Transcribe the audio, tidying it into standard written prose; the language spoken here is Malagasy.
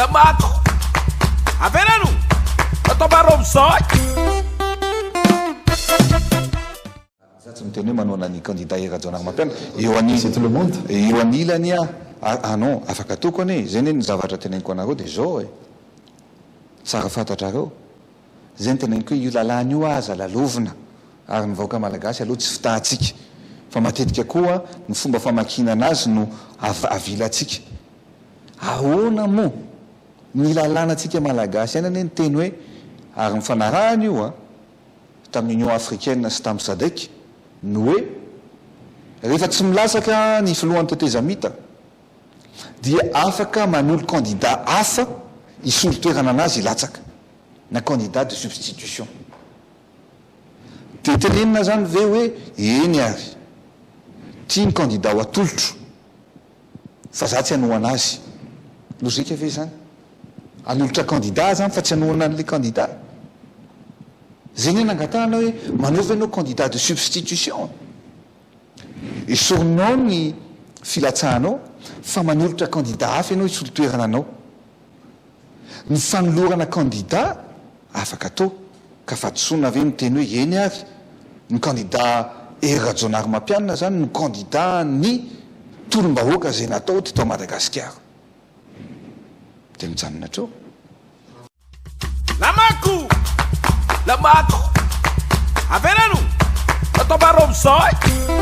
Lamaco Averano Atabaromsoi Tsy miteny hoe manao ny candidat era-jonarym-mampiana C'est tout le monde. eo anilany non afaka tokony zay ny zavatra teneniko anareo dia zao tsara fantatrareo zay ny teneniko hoe io lalàna io aza lalovina ary ny vahoaka malagasy aloha tsy fitahantsika fa matetika koa ny fomba famakina anazy no avilantsika ahoana moa ny lalànantsika malagasy any ny teny hoe ary mifanarahana io tamin'ny Union africaine sy tamin'ny SADC no hoe rehefa tsy milasaka ny filohan'ny tetezamita dia afaka manolo candidat hafa isolo toerana anazy ilatsaka na candidat de substitution dia tenenina zany ve hoe eny ary tia ny candidat ho atolotro fa za tsy hanohana azy lozika ve zany anolotra candidat zany fa tsy hanohana an'le candidat zay ny nangatahana hoe manaova ianao candidat de substitution esorinao ny filatsahanao fa manolotra candidat hafa ianao isolo toerana anao ny fanolorana candidat afaka atao ka fatosoana ave miteny hoe eny ary ny candidat era-jonarym-mampianina zany no candidat ny tolom-bahoaka zay natao teto Madagasikara dia mijanona treo Lamaco Averano Atabaromsoi